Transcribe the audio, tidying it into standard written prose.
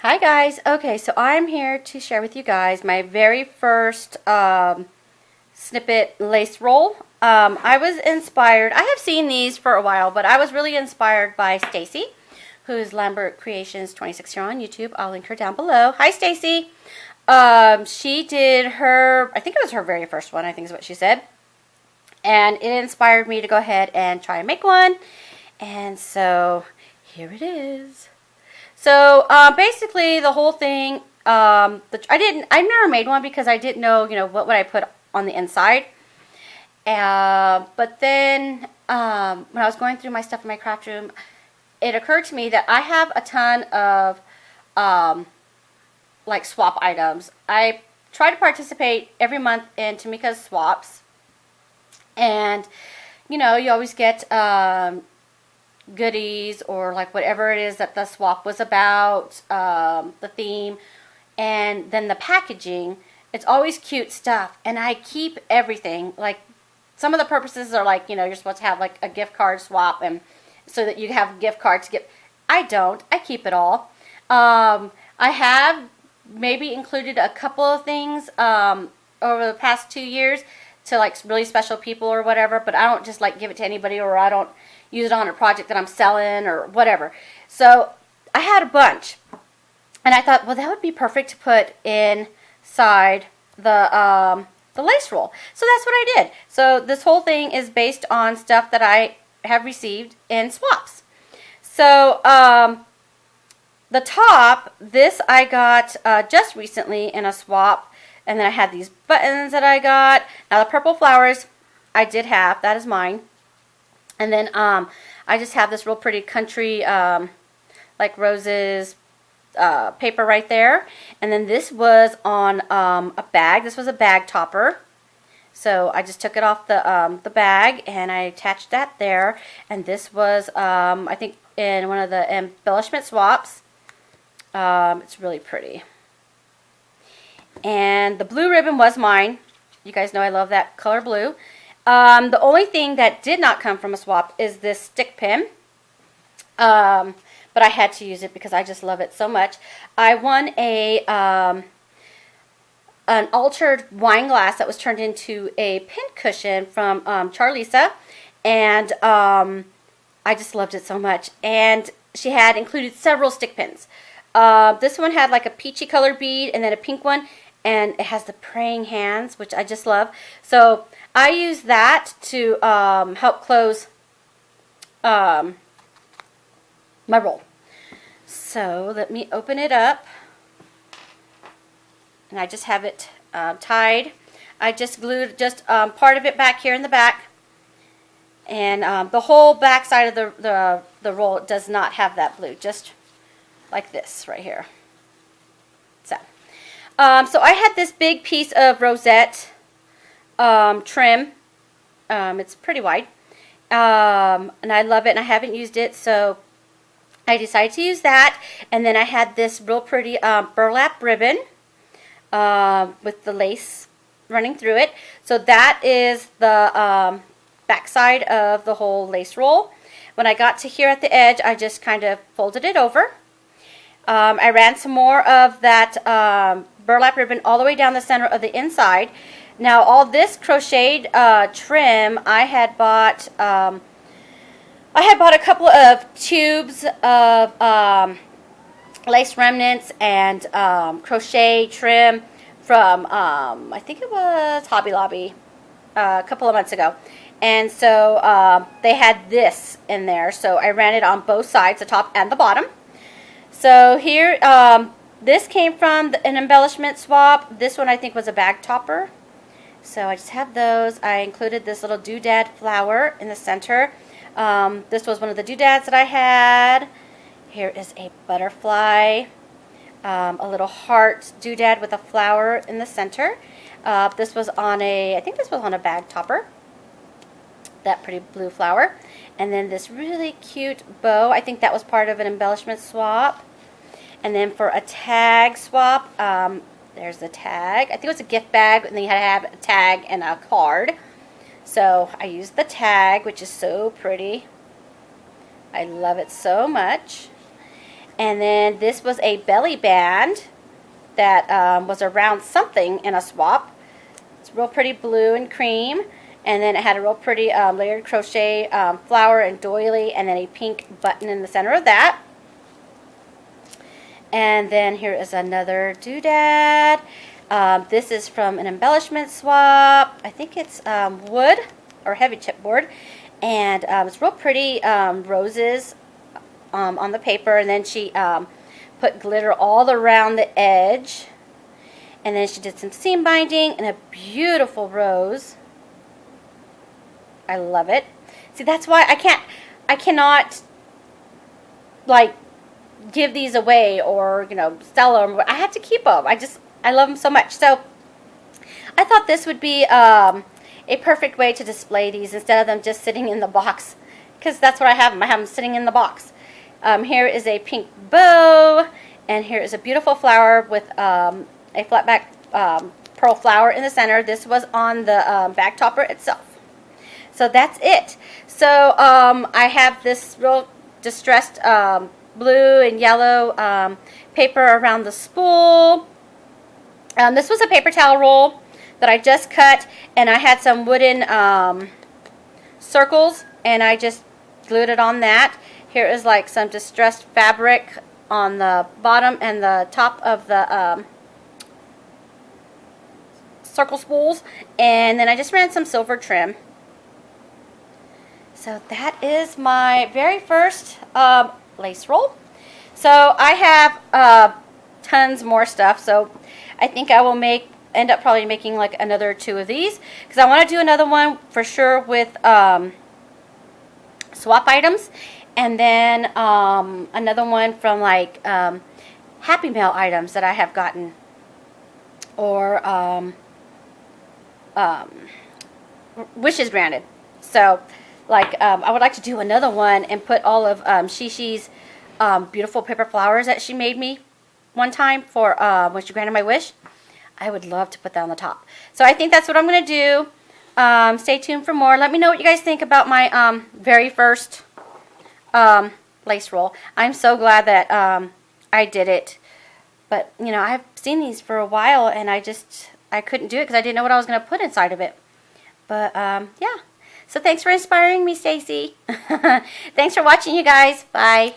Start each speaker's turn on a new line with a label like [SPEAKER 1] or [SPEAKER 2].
[SPEAKER 1] Hi guys. Okay, so I'm here to share with you guys my very first Snippet lace roll. I was inspired. I have seen these for a while, but I was really inspired by Stacy, who's LambertCreations26 here on YouTube. I'll link her down below. Hi Stacy. She did her, I think it was her very first one, I think is what she said. And it inspired me to go ahead and try and make one. And so here it is. So basically, the whole thing. I've never made one because I didn't know, what would I put on the inside. But then when I was going through my stuff in my craft room, it occurred to me that I have a ton of like swap items. I try to participate every month in Tamika's swaps, and you always get goodies or like whatever it is that the swap was about, the theme, and then the packaging. It's always cute stuff, and I keep everything. Like some of the purposes are like, you're supposed to have like a gift card swap, and so that you have gift cards to get. I don't. I keep it all. I have maybe included a couple of things over the past 2 years to like really special people or whatever, but I don't just like give it to anybody, or I don't use it on a project that I'm selling or whatever. So I had a bunch, and I thought, well, that would be perfect to put inside the lace roll. So that's what I did. So this whole thing is based on stuff that I have received in swaps. So the top, this I got just recently in a swap, and then I had these buttons that I got. Now the purple flowers I did have, that is mine. And then I just have this real pretty country, like roses paper right there. And then this was on a bag. This was a bag topper. So I just took it off the bag and I attached that there. And this was, I think, in one of the embellishment swaps. It's really pretty. And the blue ribbon was mine. You guys know I love that color blue. The only thing that did not come from a swap is this stick pin, but I had to use it because I just love it so much. I won an altered wine glass that was turned into a pin cushion from Charlisa, and I just loved it so much. And she had included several stick pins. This one had like a peachy color bead and then a pink one, and it has the praying hands, which I just love. So I use that to help close my roll. So let me open it up. And I just have it tied. I just glued part of it back here in the back. And the whole back side of the roll does not have that blue. Just like this right here. So I had this big piece of rosette trim. It's pretty wide, and I love it, and I haven't used it, so I decided to use that. And then I had this real pretty burlap ribbon with the lace running through it. So that is the back side of the whole lace roll. When I got to here at the edge, I just kind of folded it over. I ran some more of that burlap ribbon all the way down the center of the inside. Now all this crocheted trim, I had bought a couple of tubes of lace remnants and crochet trim from I think it was Hobby Lobby a couple of months ago. And so they had this in there, so I ran it on both sides, the top and the bottom. So here, this came from an embellishment swap. This one I think was a bag topper. So I just have those. I included this little doodad flower in the center. This was one of the doodads that I had. Here is a butterfly, a little heart doodad with a flower in the center. This was on I think this was on a bag topper. That pretty blue flower. And then this really cute bow. I think that was part of an embellishment swap. And then for a tag swap, there's the tag. I think it was a gift bag, and then you had to have a tag and a card. So I used the tag, which is so pretty. I love it so much. And then this was a belly band that was around something in a swap. It's real pretty blue and cream. And then it had a real pretty layered crochet flower and doily, and then a pink button in the center of that. And then here is another doodad. This is from an embellishment swap. I think it's wood or heavy chipboard. And it's real pretty roses on the paper. And then she put glitter all around the edge. And then she did some seam binding and a beautiful rose. I love it. See, that's why I cannot like give these away or, you know, sell them. I have to keep them. I love them so much. So I thought this would be a perfect way to display these instead of them just sitting in the box, because that's what I have them. I have them sitting in the box. Here is a pink bow, and here is a beautiful flower with a flat back pearl flower in the center. This was on the bag topper itself. So that's it. So I have this real distressed blue and yellow paper around the spool. This was a paper towel roll that I just cut, and I had some wooden circles, and I just glued it on that. Here is like some distressed fabric on the bottom and the top of the circle spools, and then I just ran some silver trim. So that is my very first lace roll. So I have tons more stuff, so I think I will end up probably making like another 2 of these, because I want to do another one for sure with swap items, and then another one from like Happy Mail items that I have gotten, or wishes granted. So like I would like to do another one and put all of Shishi's beautiful paper flowers that she made me one time for when she granted my wish. I would love to put that on the top. So I think that's what I'm going to do. Stay tuned for more. Let me know what you guys think about my very first lace roll. I'm so glad that I did it. But, you know, I've seen these for a while, and I couldn't do it because I didn't know what I was going to put inside of it. But, yeah. So thanks for inspiring me, Stacy. Thanks for watching, you guys. Bye.